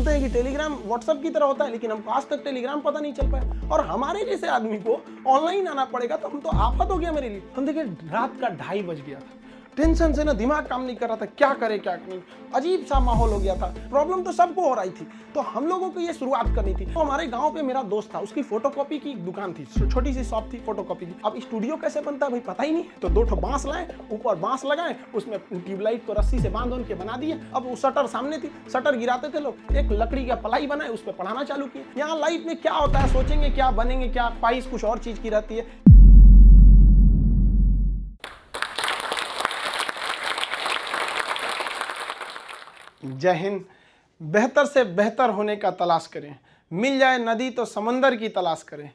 सुनते हैं कि टेलीग्राम व्हाट्सएप की तरह होता है, लेकिन हमको आज तक टेलीग्राम पता नहीं चल पाया। और हमारे जैसे आदमी को ऑनलाइन आना पड़ेगा तो हम तो आफत हो गया मेरे लिए। हम देखिए रात का 2:30 बज गया था, टेंशन से ना दिमाग काम नहीं कर रहा था, क्या करे क्या नहीं, अजीब सा माहौल हो गया था। प्रॉब्लम तो सबको हो रही थी, तो हम लोगों को ये शुरुआत करनी थी। तो हमारे गांव पे मेरा दोस्त था, उसकी फोटोकॉपी की दुकान थी, छोटी सी शॉप थी फोटोकॉपी की। अब स्टूडियो कैसे बनता है भाई पता ही नहीं, तो 2 ठो बांस लाए, ऊपर बांस लगाए, उसमें ट्यूबलाइट को रस्सी से बांध के बना दिए। अब वो शटर सामने थी, शटर गिराते थे लोग, एक लकड़ी का पलाई बनाए, उस पर पढ़ाना चालू किए। यहाँ लाइफ में क्या होता है, सोचेंगे क्या बनेंगे, क्या ख्वाहिश कुछ और चीज की रहती है। जय हिंद। बेहतर से बेहतर होने का तलाश करें, मिल जाए नदी तो समंदर की तलाश करें।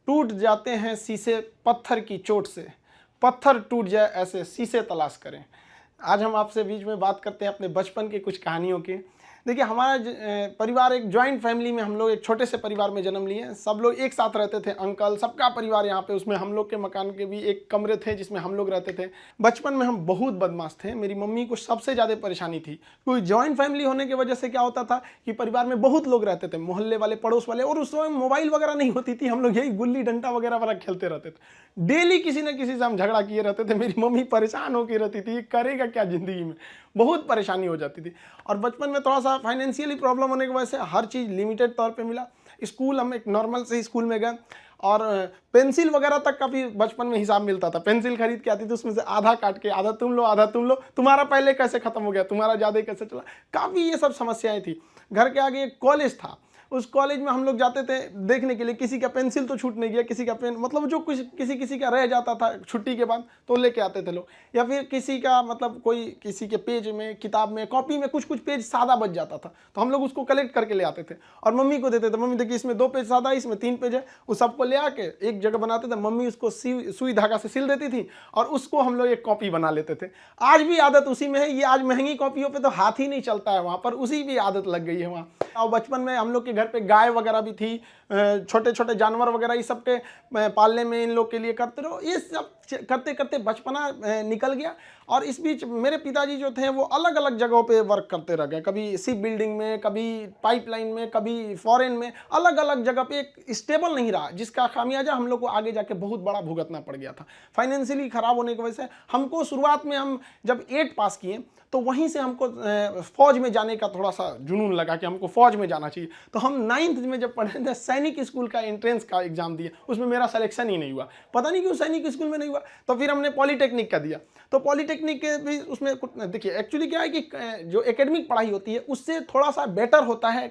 टूट जाते हैं शीशे पत्थर की चोट से, पत्थर टूट जाए ऐसे शीशे तलाश करें। आज हम आपसे बीच में बात करते हैं अपने बचपन के कुछ कहानियों की। देखिए हमारा परिवार एक जॉइंट फैमिली में, हम लोग एक छोटे से परिवार में जन्म लिए। सब लोग एक साथ रहते थे, अंकल सबका परिवार यहाँ पे, उसमें हम लोग के मकान के भी एक कमरे थे जिसमें हम लोग रहते थे। बचपन में हम बहुत बदमाश थे, मेरी मम्मी को सबसे ज़्यादा परेशानी थी, क्योंकि जॉइंट फैमिली होने की वजह से क्या होता था कि परिवार में बहुत लोग रहते थे, मोहल्ले वाले, पड़ोस वाले, और उस समय मोबाइल वगैरह नहीं होती थी, हम लोग यही गुल्ली डंडा वगैरह वाला खेलते रहते थे। डेली किसी न किसी से हम झगड़ा किए रहते थे। मेरी मम्मी परेशान होकर रहती थी, करेगा क्या ज़िंदगी में, बहुत परेशानी हो जाती थी। और बचपन में थोड़ा सा फाइनेंशियली प्रॉब्लम होने की वजह से हर चीज़ लिमिटेड तौर पे मिला। स्कूल हम एक नॉर्मल से स्कूल में गए, और पेंसिल वगैरह तक का भी बचपन में हिसाब मिलता था। पेंसिल खरीद के आती थी, उसमें से आधा काट के आधा तुम लो आधा तुम लो, तुम्हारा पहले कैसे खत्म हो गया, तुम्हारा ज़्यादा कैसे चला, काफ़ी ये सब समस्याएं थी। घर के आगे एक कॉलेज था, उस कॉलेज में हम लोग जाते थे देखने के लिए, किसी का पेंसिल तो छूट नहीं गया, किसी का पेन, मतलब जो कुछ किसी का रह जाता था छुट्टी के बाद तो लेके आते थे लोग। या फिर किसी का मतलब कोई किसी के पेज में, किताब में, कॉपी में कुछ पेज सादा बच जाता था, तो हम लोग उसको कलेक्ट करके ले आते थे और मम्मी को देते थे। मम्मी देखिए इसमें 2 पेज सादा है, इसमें 3 पेज है, उस सबको ले आके एक जगह बनाते थे। मम्मी उसको सुई धागा से सिल देती थी और उसको हम लोग एक कॉपी बना लेते थे। आज भी आदत उसी में है। ये आज महंगी कॉपियों पर तो हाथ ही नहीं चलता है, वहाँ पर उसी भी आदत लग गई है वहाँ। और बचपन में हम लोग के घर पे गाय वगैरह भी थी, छोटे छोटे जानवर वगैरह, ये सब के पालने में इन लोग के लिए करते रहो। ये सब करते करते बचपना निकल गया। और इस बीच मेरे पिताजी जो थे वो अलग अलग जगहों पे वर्क करते रह गए, कभी शिप बिल्डिंग में, कभी पाइपलाइन में, कभी फॉरेन में, अलग अलग जगह पे। एक स्टेबल नहीं रहा, जिसका खामियाजा हम लोग को आगे जाके बहुत बड़ा भुगतना पड़ गया था। फाइनेंशियली खराब होने की वजह से हमको शुरुआत में, हम जब 8 पास किए तो वहीं से हमको फौज में जाने का थोड़ा सा जुनून लगा कि हमको फौज में जाना चाहिए। तो हम 9th में जब पढ़े थे, सैनिक स्कूल का एंट्रेंस का एग्जाम दिया, उसमें मेरा सिलेक्शन ही नहीं हुआ, पता नहीं क्यों सैनिक स्कूल में नहीं हुआ। तो फिर हमने पॉलीटेक्निक का दिया, तो पॉलीटेक्निक के भी उसमें देखिए एक्चुअली क्या है कि जो एकेडमिक पढ़ाई होती है उससे थोड़ा सा बेटर होता है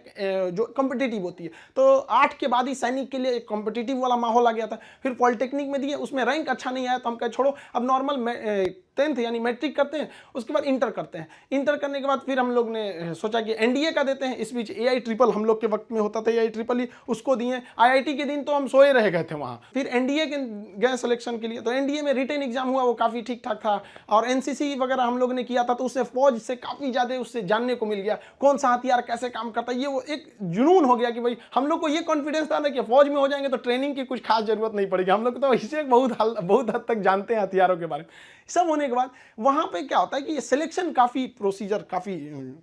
जो कॉम्पिटिटिव होती है। तो 8 के बाद ही सैनिक के लिए एक कॉम्पिटिटिव वाला माहौल आ गया था। फिर पॉलीटेक्निक में दिए, उसमें रैंक अच्छा नहीं आया तो हम कहे छोड़ो, अब नॉर्मल 10th यानी मैट्रिक करते हैं, उसके बाद इंटर करते हैं। इंटर करने के बाद फिर हम लोग ने सोचा कि एनडीए का देते हैं। इस बीच AI ट्रिपल हम लोग के वक्त में होता था, AI ट्रिपल ही, उसको दिए। IIT के दिन तो हम सोए रह गए थे वहाँ। फिर एनडीए के गए सिलेक्शन के लिए, तो एनडीए में रिटन एग्जाम हुआ, वो काफ़ी ठीक ठाक था। और एनसीसी वगैरह हम लोग ने किया था, तो उससे फौज से काफ़ी ज़्यादा उससे जानने को मिल गया, कौन सा हथियार कैसे काम करता है। ये वो एक जुनून हो गया कि भाई हम लोग को ये कॉन्फिडेंस था ना कि फौज में हो जाएंगे तो ट्रेनिंग की कुछ खास जरूरत नहीं पड़ेगी। हम लोग तो इसे बहुत हद तक जानते हैं हथियारों के बारे में। सब होने के बाद वहाँ पे क्या होता है कि ये सिलेक्शन काफ़ी प्रोसीजर काफ़ी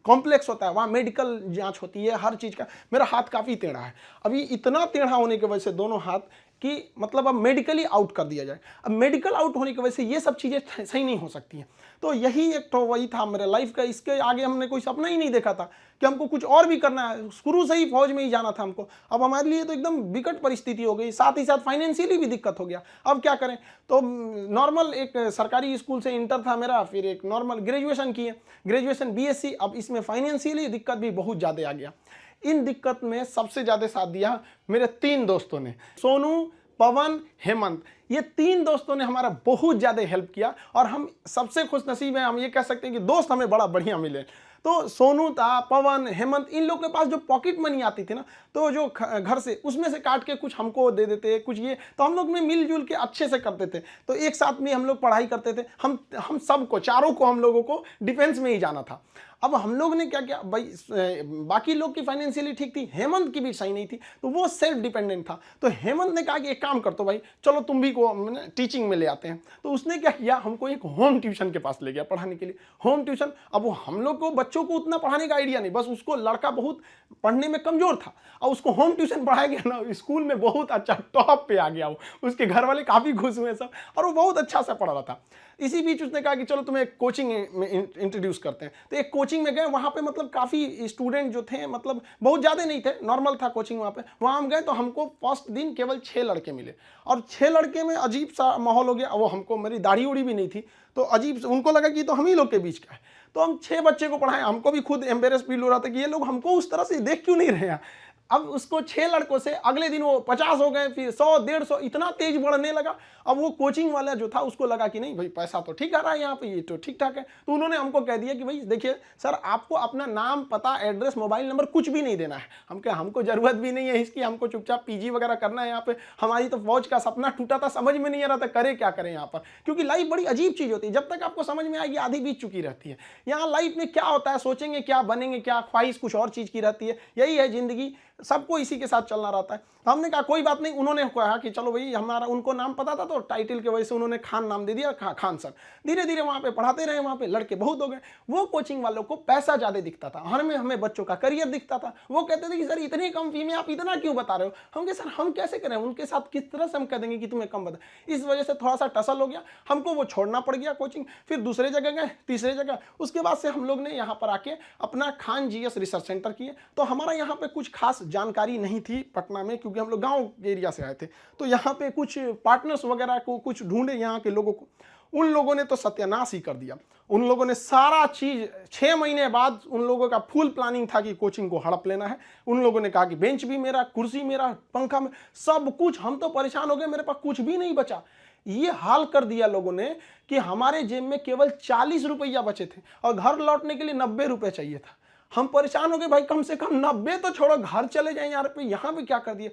कॉम्प्लेक्स होता है। वहाँ मेडिकल जांच होती है हर चीज़ का। मेरा हाथ काफ़ी टेढ़ा है, अभी इतना टेढ़ा होने की वजह से दोनों हाथ कि मतलब अब मेडिकली आउट कर दिया जाए। अब मेडिकल आउट होने की वजह से ये सब चीज़ें सही नहीं हो सकती हैं। तो यही एक तो वही था मेरे लाइफ का। इसके आगे हमने कोई सपना ही नहीं देखा था कि हमको कुछ और भी करना है। शुरू से ही फौज में ही जाना था हमको। अब हमारे लिए तो एकदम विकट परिस्थिति हो गई, साथ ही साथ फाइनेंशियली भी दिक्कत हो गया। अब क्या करें, तो नॉर्मल एक सरकारी स्कूल से इंटर था मेरा, फिर एक नॉर्मल ग्रेजुएशन किए, ग्रेजुएशन BSc। अब इसमें फाइनेंशियली दिक्कत भी बहुत ज़्यादा आ गया। इन दिक्कत में सबसे ज़्यादा साथ दिया मेरे 3 दोस्तों ने, सोनू, पवन, हेमंत। ये 3 दोस्तों ने हमारा बहुत ज़्यादा हेल्प किया और हम सबसे खुशनसीब हैं। हम ये कह सकते हैं कि दोस्त हमें बड़ा बढ़िया मिले। तो सोनू था, पवन, हेमंत, इन लोग के पास जो पॉकेट मनी आती थी ना, तो जो घर से उसमें से काट के कुछ हमको दे देते, कुछ ये, तो हम लोग में मिलजुल के अच्छे से करते थे। तो एक साथ में हम लोग पढ़ाई करते थे। हम सबको, चारों को, हम लोगों को डिफेंस में ही जाना था। अब हम लोग ने क्या किया भाई, बाकी लोग की फाइनेंशियली ठीक थी, हेमंत की भी सही नहीं थी, तो वो सेल्फ डिपेंडेंट था। तो हेमंत ने कहा कि एक काम कर तो भाई, चलो तुम भी को टीचिंग में ले आते हैं। तो उसने क्या किया, हमको एक होम ट्यूशन के पास ले गया पढ़ाने के लिए। होम ट्यूशन, अब वो हम लोग को बच्चों को उतना पढ़ाने का आइडिया नहीं, बस उसको लड़का बहुत पढ़ने में कमजोर था और उसको होम ट्यूशन पढ़ाया गया ना, स्कूल में बहुत अच्छा टॉप पे आ गया वो। उसके घर वाले काफी खुश हुए सब, और वो बहुत अच्छा सा पढ़ रहा था। इसी बीच उसने कहा कि चलो तुम्हें एक कोचिंग में इंट्रोड्यूस करते हैं। तो एक कोचिंग में गए, वहाँ पे मतलब काफ़ी स्टूडेंट जो थे, मतलब बहुत ज़्यादा नहीं थे, नॉर्मल था कोचिंग वहाँ पे। वहाँ हम गए तो हमको फर्स्ट दिन केवल 6 लड़के मिले, और 6 लड़के में अजीब सा माहौल हो गया। वो हमको, मेरी दाढ़ी उड़ी भी नहीं थी, तो अजीब, उनको लगा कि तो हम ही लोग के बीच का है। तो हम 6 बच्चे को पढ़ाए, हमको भी खुद एम्बेरस फील हो रहा था कि ये लोग हमको उस तरह से देख क्यों नहीं रहे हैं। अब उसको 6 लड़कों से अगले दिन वो 50 हो गए, फिर 100, 150, इतना तेज बढ़ने लगा। अब वो कोचिंग वाला जो था उसको लगा कि नहीं भाई, पैसा तो ठीक आ रहा है यहाँ पे, ये तो ठीक ठाक है। तो उन्होंने हमको कह दिया कि भाई देखिए सर, आपको अपना नाम, पता, एड्रेस, मोबाइल नंबर कुछ भी नहीं देना है। हम कहे हमको जरूरत भी नहीं है इसकी, हमको चुपचाप पीजी वगैरह करना है यहाँ पे। हमारी तो फौज का सपना टूटा था, समझ में नहीं आ रहा था करे क्या करें यहाँ पर, क्योंकि लाइफ बड़ी अजीब चीज होती है। जब तक आपको समझ में आएगी आधी बीत चुकी रहती है। यहाँ लाइफ में क्या होता है, सोचेंगे क्या, बनेंगे क्या, ख्वाहिश कुछ और चीज की रहती है। यही है जिंदगी, सबको इसी के साथ चलना रहता है। तो हमने कहा कोई बात नहीं। उन्होंने कहा कि चलो भाई, हमारा उनको नाम पता था तो टाइटल की वजह से उन्होंने खान नाम दे दिया, खान सर। धीरे धीरे वहाँ पे पढ़ाते रहे, वहाँ पे लड़के बहुत हो गए। वो कोचिंग वालों को पैसा ज़्यादा दिखता था, हमें बच्चों का करियर दिखता था। वो कहते थे कि सर इतनी कम फी में आप इतना क्यों बता रहे हो। हम कहे सर हम कैसे करें, उनके साथ किस तरह से हम कह देंगे कि तुम्हें कम बता। इस वजह से थोड़ा सा टसल हो गया, हमको वो छोड़ना पड़ गया कोचिंग। फिर दूसरे जगह गए, तीसरे जगह। उसके बाद से हम लोग ने यहाँ पर आके अपना खान जीएस रिसर्च सेंटर किए। तो हमारा यहाँ पे कुछ खास जानकारी नहीं थी पटना में, क्योंकि हम लोग गांव एरिया से आए थे। तो यहाँ पे कुछ पार्टनर्स वगैरह को कुछ ढूंढे यहाँ के लोगों को, उन लोगों ने तो सत्यानाश ही कर दिया। उन लोगों ने सारा चीज 6 महीने बाद उन लोगों का फुल प्लानिंग था कि कोचिंग को हड़प लेना है। उन लोगों ने कहा कि बेंच भी मेरा, कुर्सी मेरा, पंखा में, सब कुछ। हम तो परेशान हो गए, मेरे पास कुछ भी नहीं बचा। ये हाल कर दिया लोगों ने कि हमारे जेब में केवल 40 रुपया बचे थे और घर लौटने के लिए 90 रुपये चाहिए था। हम परेशान हो गए, भाई कम से कम 90 तो छोड़ो, घर चले जाएं यार, पे यहाँ पे क्या कर दिए।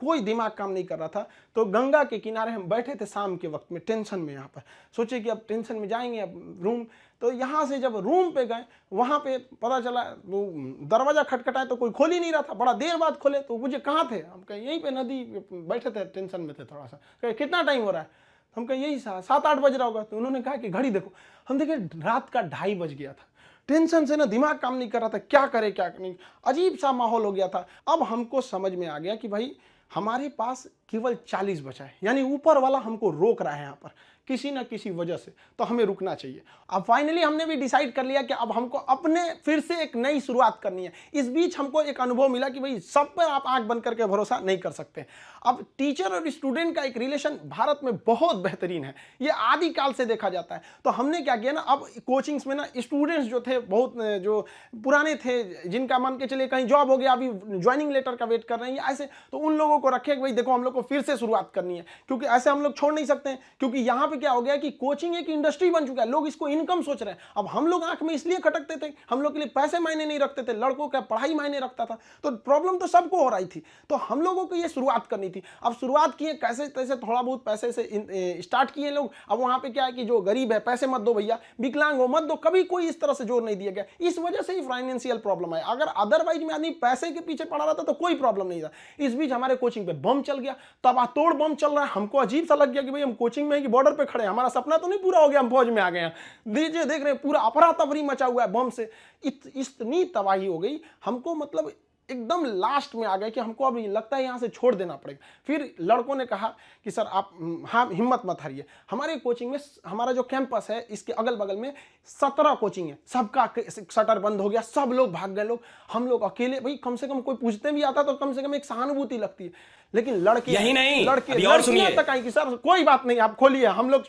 कोई दिमाग काम नहीं कर रहा था। तो गंगा के किनारे हम बैठे थे शाम के वक्त में, टेंशन में। यहाँ पर सोचे कि अब टेंशन में जाएंगे अब रूम। तो यहाँ से जब रूम पे गए, वहाँ पे पता चला वो दरवाजा खटखटाए तो कोई खोल ही नहीं रहा था। बड़ा देर बाद खोले तो मुझे कहाँ थे, हम कहे यहीं पे नदी बैठे थे, टेंशन में थे थोड़ा सा। कहे कितना टाइम हो रहा है, हम कहे यही 7-8 बज रहा होगा। तो उन्होंने कहा कि घड़ी देखो। हम देखे रात का 2:30 बज गया था। टेंशन से ना दिमाग काम नहीं कर रहा था, क्या करे क्या नहीं, अजीब सा माहौल हो गया था। अब हमको समझ में आ गया कि भाई हमारे पास केवल 40 बचा है, यानी ऊपर वाला हमको रोक रहा है यहाँ पर किसी ना किसी वजह से, तो हमें रुकना चाहिए। अब फाइनली हमने भी डिसाइड कर लिया कि अब हमको अपने फिर से एक नई शुरुआत करनी है। इस बीच हमको एक अनुभव मिला कि भाई सब पर आप आंख बंद करके भरोसा नहीं कर सकते। अब टीचर और स्टूडेंट का एक रिलेशन भारत में बहुत बेहतरीन है, ये आदि काल से देखा जाता है। तो हमने क्या किया ना, अब कोचिंग्स में ना स्टूडेंट्स जो थे, बहुत जो पुराने थे, जिनका मान के चलिए कहीं जॉब हो गया, अभी ज्वाइनिंग लेटर का वेट कर रहे हैं ऐसे, तो उन लोगों को रखे कि भाई देखो हम लोग को फिर से शुरुआत करनी है, क्योंकि ऐसे हम लोग छोड़ नहीं सकते हैं। क्योंकि यहाँ पे क्या हो गया कि कोचिंग एक इंडस्ट्री बन चुका है, लोग इसको इनकम सोच रहे हैं। अब हम लोग आंख में इसलिए खटकते थे, हम लोग के लिए पैसे मायने नहीं रखते थे, लड़कों का पढ़ाई मायने रखता था। तो प्रॉब्लम तो सबको हो रही थी, तो हम लोगों को ये शुरुआत करनी थी। अब शुरुआत किए कैसे तैसे, थोड़ा बहुत पैसे से स्टार्ट किए लोग। अब वहां पे क्या है कि जो गरीब है पैसे मत दो भैया, विकलांग हो मत दो, कभी कोई इस तरह से जोर नहीं दिया गया। इस वजह से ही फाइनेंशियल प्रॉब्लम है। अगर अदरवाइज में आदमी पैसे के पीछे पड़ा रहता तो कोई प्रॉब्लम नहीं था। इस बीच हमारे कोचिंग पे बम चल गया, तबातोड़ बम चल रहा है। हमको अजीब सा लग गया कि भाई हम कोचिंग में कि बॉर्डर पे खड़े हैं, हमारा सपना तो नहीं पूरा हो गया, हम फौज में आ गए हैं। दीजिए देख रहे हैं पूरा अफरा तफरी मचा हुआ है बम से। इतनी तबाही हो गई, हमको मतलब एकदम लास्ट में आ गए कि हमको अब लगता है यहाँ से छोड़ देना पड़ेगा। फिर लड़कों ने कहा कि सर आप हाँ हिम्मत मत हारिए। हमारे कोचिंग में, हमारा जो कैंपस है इसके अगल बगल में 17 कोचिंग है, सबका शटर बंद हो गया, सब लोग भाग गए। लोग हम लोग अकेले, भाई कम से कम कोई पूछते भी आता तो कम से कम एक सहानुभूति लगती है। लेकिन लड़के यही नहीं, लड़कियां तक आई कि सर कोई बात नहीं आप खोलिए, हम लोग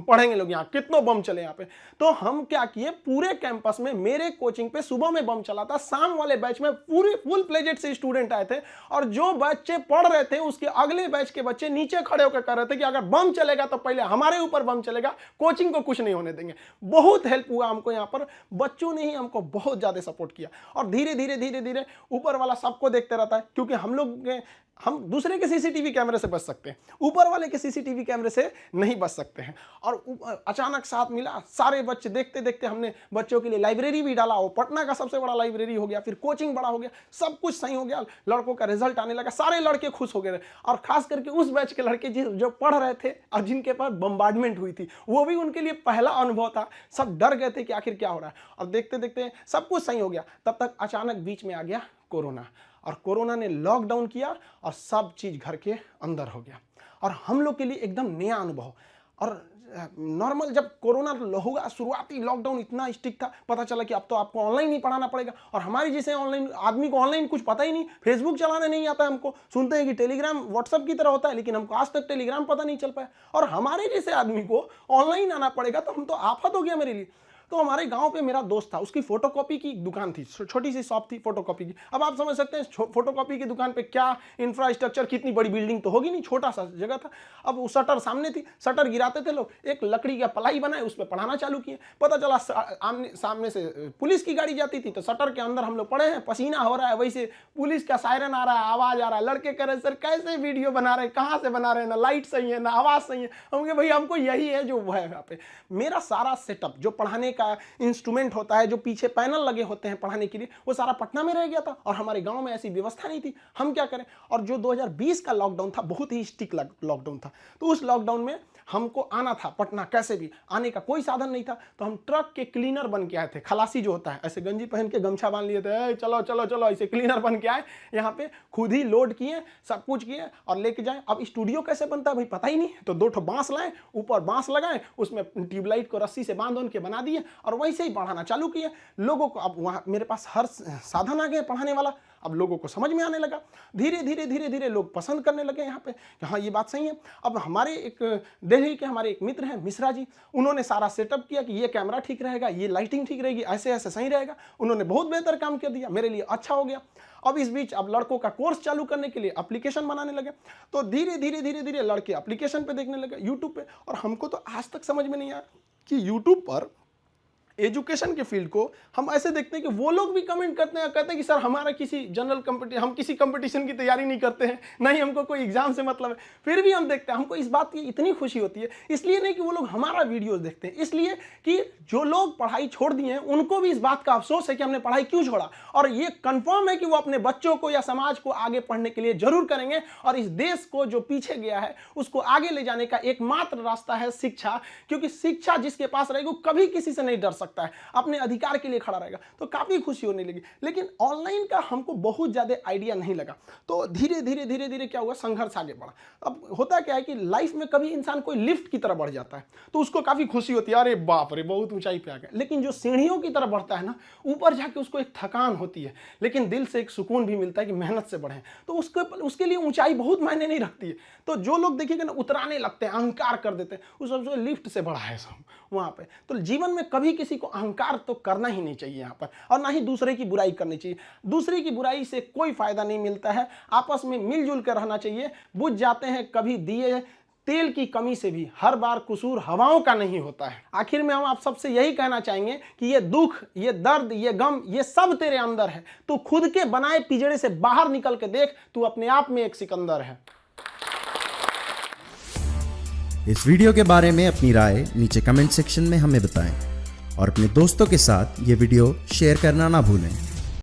पढ़ेंगे लोग, यहाँ कितनों बम चले यहाँ पे। तो हम क्या किए, पूरे कैंपस में मेरे कोचिंग पे सुबह में बम चला था, शाम वाले बैच में पूरे फुल प्लेजेड से स्टूडेंट आए थे, और जो बच्चे पढ़ रहे थे उसके अगले बैच के बच्चे नीचे खड़े होकर कह रहे थे कि अगर बम चलेगा तो पहले हमारे ऊपर बम चलेगा, कोचिंग को कुछ नहीं होने देंगे। बहुत हेल्प हुआ हमको यहाँ पर, बच्चों ने ही हमको बहुत ज्यादा सपोर्ट किया। और धीरे धीरे धीरे धीरे ऊपर वाला सबको देखते रहता है, क्योंकि हम दूसरे के सीसीटीवी कैमरे से बच सकते हैं, ऊपर वाले के सीसीटीवी कैमरे से नहीं बच सकते हैं। और अचानक साथ मिला, सारे बच्चे देखते देखते हमने बच्चों के लिए लाइब्रेरी भी डाला, वो पटना का सबसे बड़ा लाइब्रेरी हो गया, फिर कोचिंग बड़ा हो गया, सब कुछ सही हो गया, लड़कों का रिजल्ट आने लगा, सारे लड़के खुश हो गए। और खास करके उस बैच के लड़के जो पढ़ रहे थे और जिनके पास बम्बार्डमेंट हुई थी, वो भी उनके लिए पहला अनुभव था। सब डर गए थे कि आखिर क्या हो रहा है, और देखते देखते सब कुछ सही हो गया। तब तक अचानक बीच में आ गया कोरोना, और कोरोना ने लॉकडाउन किया और सब चीज़ घर के अंदर हो गया, और हम लोग के लिए एकदम नया अनुभव। और नॉर्मल जब कोरोना होगा, शुरुआती लॉकडाउन इतना स्ट्रिक्ट था, पता चला कि अब तो आपको ऑनलाइन ही पढ़ाना पड़ेगा। और हमारी जैसे ऑनलाइन आदमी को ऑनलाइन कुछ पता ही नहीं, फेसबुक चलाने नहीं आता हमको, सुनते हैं कि टेलीग्राम व्हाट्सएप की तरह होता है, लेकिन हमको आज तक टेलीग्राम पता नहीं चल पाया। और हमारे जैसे आदमी को ऑनलाइन आना पड़ेगा, तो हम तो आफत हो गया मेरे लिए। तो हमारे गांव पे मेरा दोस्त था, उसकी फोटोकॉपी की दुकान थी, छोटी सी शॉप थी फोटोकॉपी की। अब आप समझ सकते हैं फोटोकॉपी की दुकान पे क्या इंफ्रास्ट्रक्चर, कितनी बड़ी बिल्डिंग तो होगी नहीं, छोटा सा जगह था। अब वो शटर सामने थी, शटर गिराते थे लोग, एक लकड़ी का पलाई बनाए, उस पर पढ़ाना चालू किए। पता चला सामने से पुलिस की गाड़ी जाती थी, तो शटर के अंदर हम लोग पड़े हैं, पसीना हो रहा है, वैसे पुलिस का सायरन आ रहा है, आवाज आ रहा है। लड़के कह रहे सर कैसे वीडियो बना रहे हैं, कहाँ से बना रहे हैं, ना लाइट सही है ना आवाज सही है। हम कहे भाई हमको यही है जो है यहाँ पे। मेरा सारा सेटअप जो पढ़ाने का इंस्ट्रूमेंट होता है, जो पीछे पैनल लगे होते हैं पढ़ाने के लिए, वो सारा पटना में रह गया था, और हमारे गांव में ऐसी व्यवस्था नहीं थी। हम क्या करें। और जो 2020 का लॉकडाउन था, बहुत ही स्ट्रिक्ट लॉकडाउन था, तो उस लॉकडाउन में हमको आना था पटना, कैसे भी आने का कोई साधन नहीं था। तो हम ट्रक के क्लीनर बन के आए थे, खलासी जो होता है, ऐसे गंजी पहन के गमछा बांध लिए थे, चलो चलो चलो, ऐसे क्लीनर बन के आए यहाँ पे, खुद ही लोड किए, सब कुछ किए और लेके जाए। अब स्टूडियो कैसे बनता है भाई पता ही नहीं, तो 2 ठो बांस लाए, ऊपर बांस लगाए, उसमें ट्यूबलाइट को रस्सी से बांध के बना दिए, और वैसे ही पढ़ाना चालू किए लोगों को। अब वहाँ मेरे पास हर साधन आ गया पढ़ाने वाला, अब लोगों को समझ में आने लगा। धीरे धीरे धीरे धीरे लोग पसंद करने लगे यहाँ पे कि हाँ ये बात सही है। अब हमारे एक दिल्ली के हमारे एक मित्र हैं मिश्रा जी, उन्होंने सारा सेटअप किया कि ये कैमरा ठीक रहेगा, ये लाइटिंग ठीक रहेगी, ऐसे ऐसे सही रहेगा। उन्होंने बहुत बेहतर काम कर दिया, मेरे लिए अच्छा हो गया। अब इस बीच अब लड़कों का कोर्स चालू करने के लिए एप्लीकेशन बनाने लगे, तो धीरे धीरे धीरे धीरे लड़के एप्लीकेशन पे देखने लगे, यूट्यूब पे। और हमको तो आज तक समझ में नहीं आया कि यूट्यूब पर एजुकेशन के फील्ड को हम ऐसे देखते हैं कि वो लोग भी कमेंट करते हैं, कहते हैं कि सर हमारा किसी जनरल कंपटीशन, हम किसी कंपटीशन की तैयारी नहीं करते हैं, नहीं हमको कोई एग्जाम से मतलब है, फिर भी हम देखते हैं। हमको इस बात की इतनी खुशी होती है, इसलिए नहीं कि वो लोग हमारा वीडियोस देखते हैं, इसलिए कि जो लोग पढ़ाई छोड़ दिए हैं उनको भी इस बात का अफसोस है कि हमने पढ़ाई क्यों छोड़ा। और ये कंफर्म है कि वो अपने बच्चों को या समाज को आगे पढ़ने के लिए जरूर करेंगे, और इस देश को जो पीछे गया है उसको आगे ले जाने का एकमात्र रास्ता है शिक्षा। क्योंकि शिक्षा जिसके पास रहेगी वो कभी किसी से नहीं डर सकता है, अपने अधिकार के लिए खड़ा रहेगा। तो काफी खुशी होने लगी। लेकिन ऑनलाइन का हमको बहुत ज्यादा आइडिया नहीं लगा, तो धीरे धीरे धीरे धीरे क्या हुआ, संघर्ष आगे बढ़ा। अब होता क्या है कि लाइफ में कभी इंसान कोई लिफ्ट की तरफ बढ़ जाता है तो उसको काफी खुशी होती है, अरे बाप रे बहुत ऊंचाई पे आ गया। लेकिन जो सीढ़ियों की तरफ बढ़ता है ना, ऊपर जाके उसको एक थकान होती है, लेकिन दिल से एक सुकून भी मिलता है कि मेहनत से बढ़े। तो उसके लिए ऊंचाई बहुत मायने नहीं रखती है। तो जो लोग देखिएगा ना उतराने लगते हैं, अहंकार कर देते हैं, उस सबसे लिफ्ट से बढ़ा है सब वहां पे। तो जीवन में कभी किसी को अहंकार तो करना ही नहीं चाहिए यहाँ पर, और ना ही दूसरे की बुराई करनी चाहिए। दूसरे की बुराई से कोई फायदा नहीं मिलता है, आपस में मिलजुल कर रहना चाहिए। बुझ जाते हैं कभी दिए तेल की कमी से भी, हर बार कसूर हवाओं का नहीं होता है। आखिर में हम आप सबसे यही कहना चाहेंगे कि ये दुख, ये दर्द, ये गम, ये सब तेरे अंदर है। तू खुद के बनाए पिंजड़े से बाहर निकल के देख, तू अपने आप में एक सिकंदर है। इस वीडियो के बारे में अपनी राय नीचे कमेंट सेक्शन में हमें बताएं और अपने दोस्तों के साथ ये वीडियो शेयर करना ना भूलें।